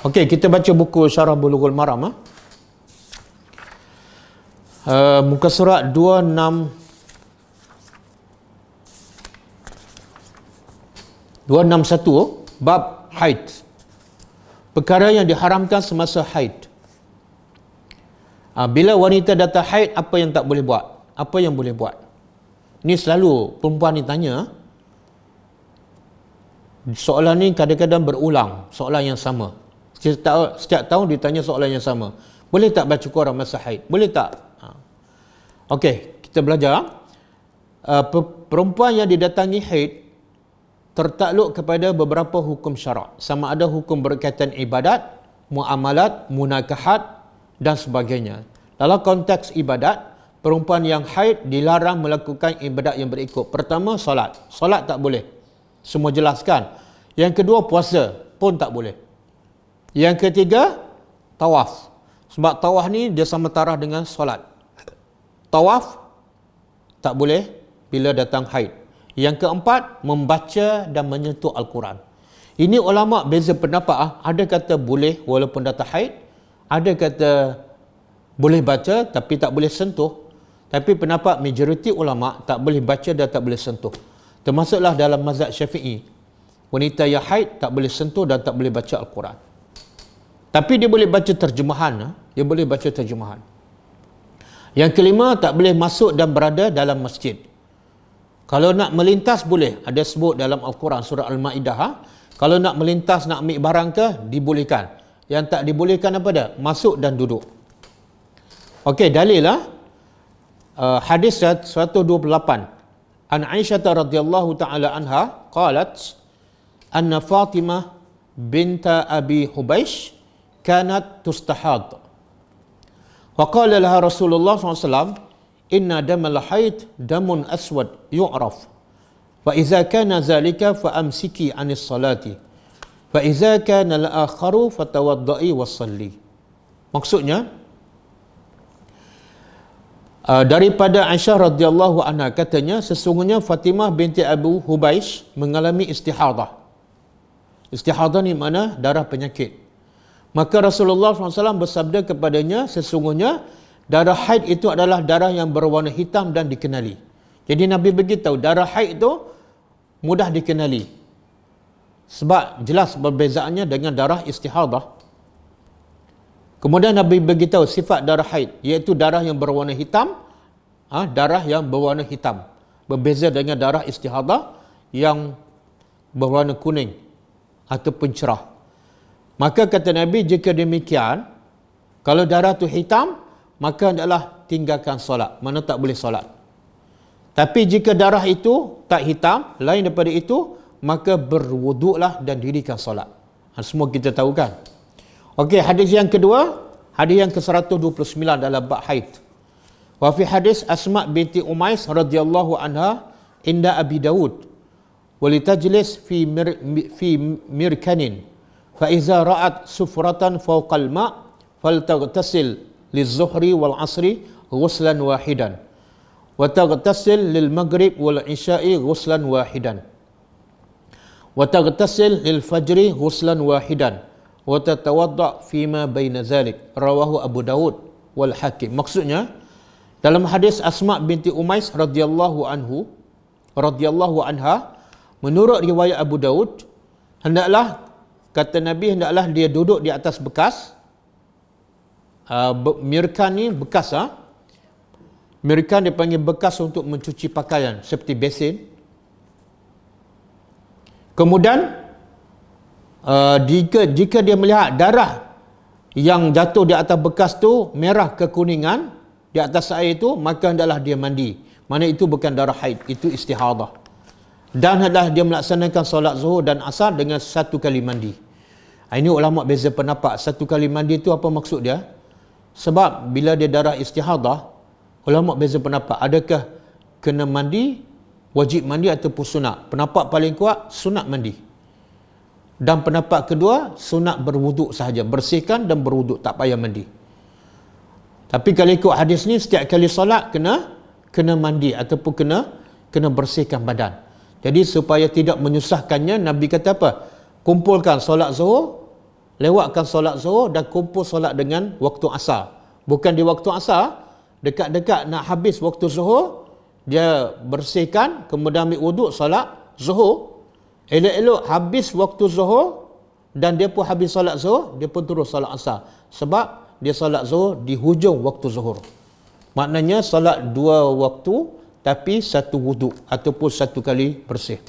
Okey, kita baca buku Syarah Bulughul Maram. Muka surat 261 bab haid. Perkara yang diharamkan semasa haid. Bila wanita datang haid, apa yang tak boleh buat? Apa yang boleh buat? Ni selalu perempuan ni tanya. Soalan ni kadang-kadang berulang, soalan yang sama. Setiap tahun ditanya soalan yang sama. Boleh tak baca Quran masa haid? Boleh tak? Okey, kita belajar. Perempuan yang didatangi haid tertakluk kepada beberapa hukum syarak. Sama ada hukum berkaitan ibadat, muamalat, munakahat dan sebagainya. Dalam konteks ibadat, perempuan yang haid dilarang melakukan ibadat yang berikut. Pertama, solat. Solat tak boleh. Semua jelaskan. Yang kedua, puasa pun tak boleh. Yang ketiga, tawaf. Sebab tawaf ni dia sama taraf dengan solat. Tawaf tak boleh bila datang haid. Yang keempat, membaca dan menyentuh Al-Quran. Ini ulama beza pendapat. Ada kata boleh walaupun datang haid. Ada kata boleh baca tapi tak boleh sentuh. Tapi pendapat majoriti ulama tak boleh baca dan tak boleh sentuh. Termasuklah dalam mazhab Syafi'i. Wanita yang haid tak boleh sentuh dan tak boleh baca Al-Quran. Tapi dia boleh baca terjemahan. Dia boleh baca terjemahan. Yang kelima, tak boleh masuk dan berada dalam masjid. Kalau nak melintas boleh. Ada sebut dalam Al-Quran surah Al-Ma'idah. Kalau nak melintas, nak ambil barang ke, dibolehkan. Yang tak dibolehkan apa dah? Masuk dan duduk. Okey, dalil lah. Hadis 128. An Aisyah radhiyallahu taala anha qalat anna Fatimah binta Abi Hubaish kanat tustahad. Wa qala laha Rasulullah SAW, inna damal haid damun aswad yu'raf. Wa idza kana zalika fa amsiki 'anis salati. Wa idza kana al-akharu fatawaddai wassalli. Maksudnya daripada Aisyah radhiyallahu anha katanya, sesungguhnya Fatimah binti Abu Hubaish mengalami istihadah. Istihadah ni mana? Darah penyakit. Maka Rasulullah SAW bersabda kepadanya, sesungguhnya darah haid itu adalah darah yang berwarna hitam dan dikenali. Jadi Nabi beritahu darah haid itu mudah dikenali. Sebab jelas perbezaannya dengan darah istihadah. Kemudian Nabi beritahu sifat darah haid, iaitu darah yang berwarna hitam, darah yang berwarna hitam. Berbeza dengan darah istihadah yang berwarna kuning ataupun cerah. Maka kata Nabi, jika demikian, kalau darah tu hitam, maka hendaklah tinggalkan solat. Mana tak boleh solat. Tapi jika darah itu tak hitam, lain daripada itu, maka berwuduklah dan dirikan solat. Semua kita tahu kan. Okey, hadis yang kedua, hadis yang ke-129 dalam bab haid. Wa fi hadis Asma binti Umais radhiyallahu anha inda Abi Dawud walitajlis fi mirkanin fa iza ra'at sufratan fawqa al-ma' faltaghtasil liz-zuhri wal 'asri ghuslan wahidan wa taghtasil lil maghrib wal 'isya'i ghuslan wahidan wa taghtasil lil fajri ghuslan wahidan wa tatawadda fima baina zalik. Rawahu Abu Dawud wal Hakim. Maksudnya dalam hadis Asma binti Umais radhiyallahu anha, menurut riwayat Abu Dawud, kata Nabi, hendaklah dia duduk di atas bekas. Mirkan ni bekas. Mirkan dipanggil bekas untuk mencuci pakaian, seperti besin. Kemudian jika dia melihat darah yang jatuh di atas bekas tu merah kekuningan di atas air itu, maka hendaklah dia mandi. Mana itu bukan darah haid, itu istihadah. Dan hendaklah dia melaksanakan solat zuhur dan asar dengan satu kali mandi. Ini ulama beza pendapat. Satu kali mandi itu apa maksud dia? Sebab bila dia darah istihadah, ulama beza pendapat. Adakah kena mandi, wajib mandi ataupun sunat? Pendapat paling kuat, sunat mandi. Dan pendapat kedua, sunat berwuduk sahaja. Bersihkan dan berwuduk, tak payah mandi. Tapi kalau ikut hadis ni, setiap kali solat kena mandi ataupun kena bersihkan badan. Jadi supaya tidak menyusahkannya, Nabi kata apa? Kumpulkan solat zuhur lewatkan solat zuhur dan kumpul solat dengan waktu asar. Bukan di waktu asar, dekat-dekat nak habis waktu zuhur, dia bersihkan, kemudian ambil wuduk solat zuhur. Elok-elok habis waktu zuhur dan dia pun habis solat zuhur, dia pun terus solat asar. Sebab dia solat zuhur di hujung waktu zuhur. Maknanya solat dua waktu tapi satu wuduk ataupun satu kali bersih.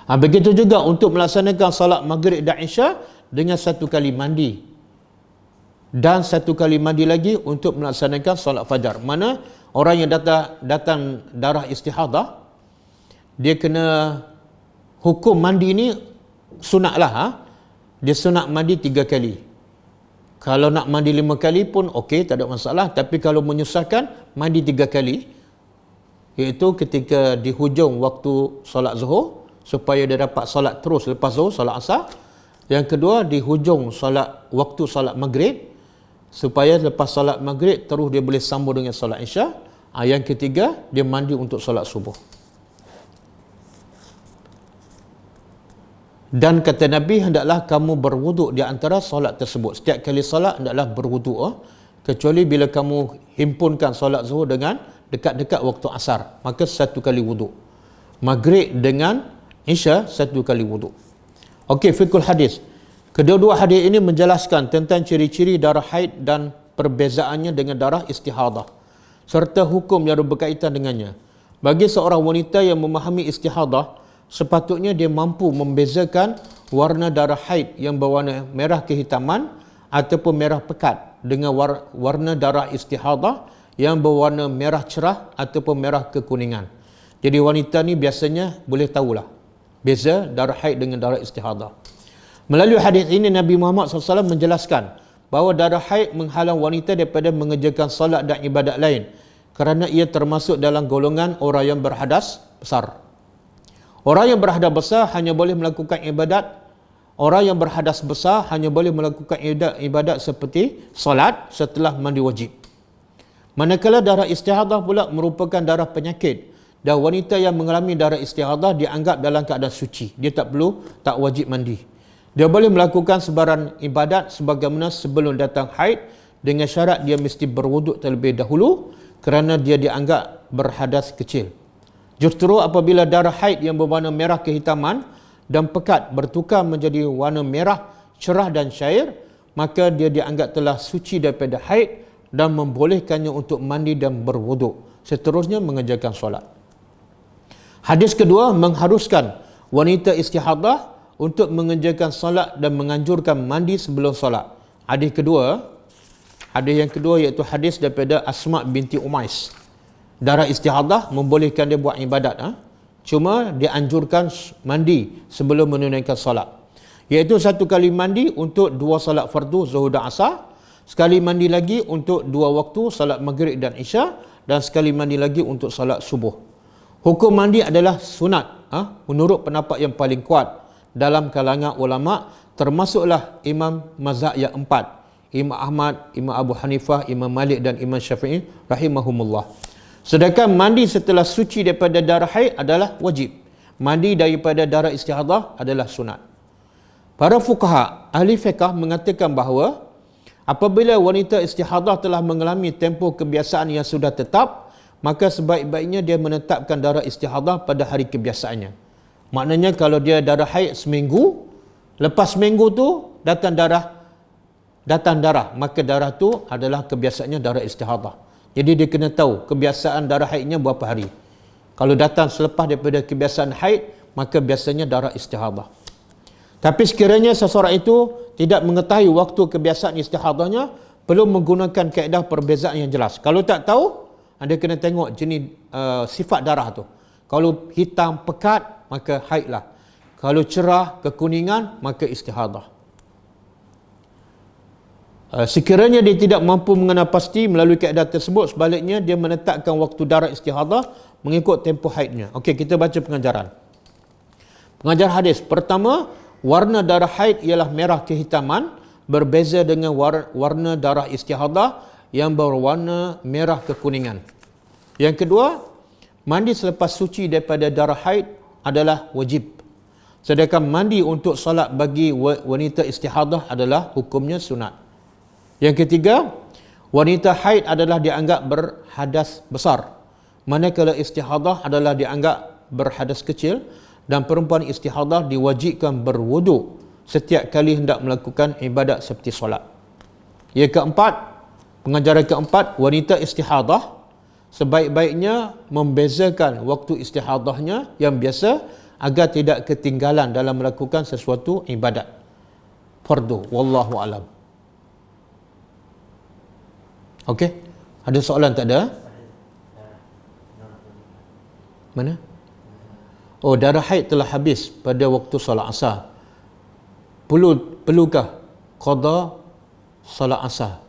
Begitu juga untuk melaksanakan solat maghrib dan isya dengan satu kali mandi. Dan satu kali mandi lagi untuk melaksanakan solat fajar. Mana orang yang datang darah istihadah, dia kena hukum mandi ni sunat lah. Dia sunat mandi 3 kali. Kalau nak mandi 5 kali pun okey, tak ada masalah. Tapi kalau menyusahkan, mandi 3 kali. Iaitu ketika di hujung waktu solat zuhur, supaya dia dapat solat terus lepas zuhur, solat asar. Yang kedua, di hujung waktu solat maghrib, supaya lepas solat maghrib terus dia boleh sambung dengan solat isya. Yang ketiga, dia mandi untuk solat subuh. Dan kata Nabi, hendaklah kamu berwuduk di antara solat tersebut. Setiap kali solat hendaklah berwuduk, kecuali bila kamu himpunkan solat zuhur dengan dekat-dekat waktu asar, maka satu kali wuduk. Maghrib dengan isya satu kali wuduk. Okey, fiqhul hadis. Kedua-dua hadis ini menjelaskan tentang ciri-ciri darah haid dan perbezaannya dengan darah istihadah, serta hukum yang berkaitan dengannya. Bagi seorang wanita yang memahami istihadah, sepatutnya dia mampu membezakan warna darah haid yang berwarna merah kehitaman ataupun merah pekat dengan warna darah istihadah yang berwarna merah cerah ataupun merah kekuningan. Jadi wanita ni biasanya boleh tahulah beza darah haid dengan darah istihadah. Melalui hadis ini Nabi Muhammad SAW menjelaskan bahawa darah haid menghalang wanita daripada mengerjakan solat dan ibadat lain kerana ia termasuk dalam golongan orang yang berhadas besar. Orang yang berhadas besar hanya boleh melakukan ibadat. Orang yang berhadas besar hanya boleh melakukan ibadat seperti solat setelah mandi wajib. Manakala darah istihadah pula merupakan darah penyakit, dan wanita yang mengalami darah istihadah dianggap dalam keadaan suci. Dia tak wajib mandi. Dia boleh melakukan sebarang ibadat sebagaimana sebelum datang haid, dengan syarat dia mesti berwuduk terlebih dahulu kerana dia dianggap berhadas kecil. Justru apabila darah haid yang berwarna merah kehitaman dan pekat bertukar menjadi warna merah cerah dan cair, maka dia dianggap telah suci daripada haid dan membolehkannya untuk mandi dan berwuduk, seterusnya mengerjakan solat. Hadis kedua mengharuskan wanita istihadah untuk mengerjakan solat dan menganjurkan mandi sebelum solat. Hadis yang kedua iaitu hadis daripada Asma binti Umais. Darah istihadah membolehkan dia buat ibadat, cuma dia anjurkan mandi sebelum menunaikan solat. Iaitu satu kali mandi untuk 2 solat fardu zuhur dan asar, sekali mandi lagi untuk 2 waktu solat maghrib dan isya, dan sekali mandi lagi untuk solat subuh. Hukum mandi adalah sunat, menurut pendapat yang paling kuat dalam kalangan ulama, termasuklah imam mazhab yang 4, Imam Ahmad, Imam Abu Hanifah, Imam Malik dan Imam Syafi'i rahimahumullah. Sedangkan mandi setelah suci daripada darah haid adalah wajib. Mandi daripada darah istihadah adalah sunat. Para fuqaha, ahli fiqh mengatakan bahawa apabila wanita istihadah telah mengalami tempoh kebiasaan yang sudah tetap, maka sebaik-baiknya dia menetapkan darah istihadah pada hari kebiasaannya. Maknanya kalau dia darah haid seminggu, lepas seminggu tu datang darah, maka darah tu adalah kebiasaannya darah istihadah. Jadi dia kena tahu kebiasaan darah haidnya berapa hari. Kalau datang selepas daripada kebiasaan haid, maka biasanya darah istihadah. Tapi sekiranya seseorang itu tidak mengetahui waktu kebiasaan istihadahnya, perlu menggunakan kaedah perbezaan yang jelas. Kalau tak tahu, anda kena tengok jenis sifat darah tu. Kalau hitam pekat, maka haidlah. Kalau cerah kekuningan, maka istihadah. Sekiranya dia tidak mampu mengenal pasti melalui kaedah tersebut, sebaliknya dia menetapkan waktu darah istihadah mengikut tempoh haidnya. Okey, kita baca pengajaran. Pengajar hadis. Pertama, warna darah haid ialah merah kehitaman, berbeza dengan warna darah istihadah yang berwarna merah kekuningan. Yang kedua, mandi selepas suci daripada darah haid adalah wajib. Sedangkan mandi untuk solat bagi wanita istihadah adalah hukumnya sunat. Yang ketiga, wanita haid adalah dianggap berhadas besar, manakala istihadah adalah dianggap berhadas kecil, dan perempuan istihadah diwajibkan berwuduk setiap kali hendak melakukan ibadat seperti solat. Yang keempat, pengajaran keempat, wanita istihadah sebaik-baiknya membezakan waktu istihadahnya yang biasa agar tidak ketinggalan dalam melakukan sesuatu ibadat fardu. Wallahu alam. Okey, ada soalan tak ada? Mana? Oh, darah haid telah habis pada waktu solat asar. Perlukah qada solat asar?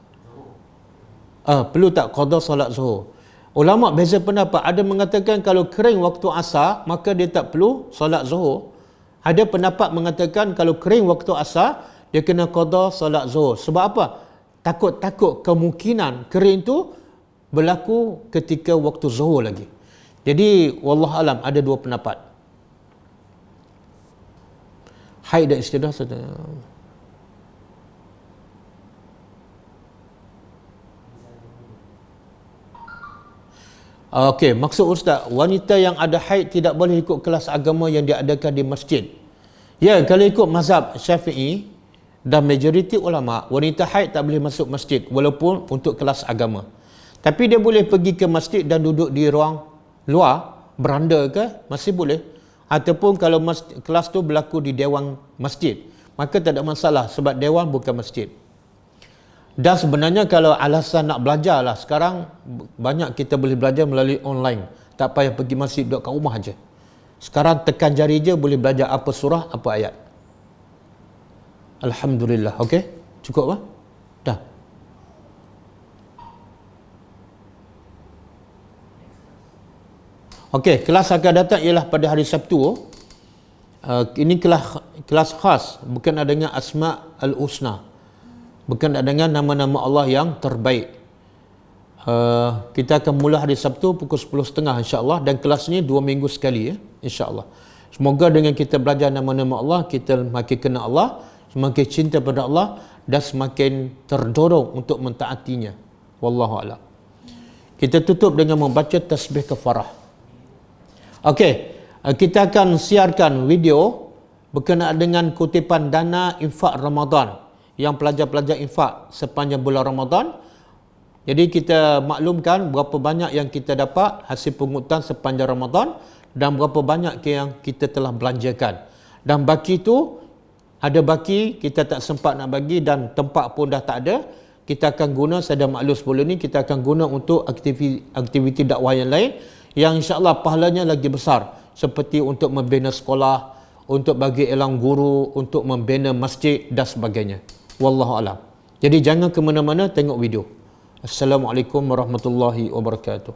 Perlu tak qada solat zuhur? Ulama beza pendapat. Ada mengatakan kalau kering waktu asar maka dia tak perlu solat zuhur. Ada pendapat mengatakan kalau kering waktu asar dia kena qada solat zuhur. Sebab apa? Takut kemungkinan kering tu berlaku ketika waktu zuhur lagi. Jadi wallahu alam, ada dua pendapat. Haid dan istihadah Okey, maksud Ustaz, wanita yang ada haid tidak boleh ikut kelas agama yang diadakan di masjid. Ya, kalau ikut mazhab Syafi'i dan majoriti ulama, wanita haid tak boleh masuk masjid walaupun untuk kelas agama. Tapi dia boleh pergi ke masjid dan duduk di ruang luar, beranda ke, masih boleh. Ataupun kalau kelas tu berlaku di dewan masjid, maka tak ada masalah sebab dewan bukan masjid. Dan sebenarnya kalau alasan nak belajar lah, sekarang banyak kita boleh belajar melalui online. Tak payah pergi masjid, duduk kat rumah aja. Sekarang tekan jari je boleh belajar apa surah, apa ayat. Alhamdulillah. Okey? Cukup lah? Dah. Okey, kelas akan datang ialah pada hari Sabtu. Ini kelas khas, bukan adanya Asma al-Husna. Bukan dengan nama-nama Allah yang terbaik. Kita akan mula hari Sabtu pukul 10.30 insya-Allah, dan kelas ni 2 minggu sekali ya, insya-Allah. Semoga dengan kita belajar nama-nama Allah, kita makin kenal Allah, semakin cinta pada Allah dan semakin terdorong untuk mentaatinya. Wallahu a'lam. Kita tutup dengan membaca tasbih kafarah. Okey, kita akan siarkan video berkenaan dengan kutipan dana infak Ramadan yang pelajar-pelajar infak sepanjang bulan Ramadan. Jadi kita maklumkan berapa banyak yang kita dapat hasil pungutan sepanjang Ramadan dan berapa banyak yang kita telah belanjakan. Dan baki tu, ada baki kita tak sempat nak bagi dan tempat pun dah tak ada. Kita akan guna, saya dah maklum sebelum ni, kita akan guna untuk aktiviti dakwah yang lain yang insya-Allah pahalanya lagi besar, seperti untuk membina sekolah, untuk bagi elang guru, untuk membina masjid dan sebagainya. Wallahu alam. Jadi jangan ke mana-mana, tengok video. Assalamualaikum warahmatullahi wabarakatuh.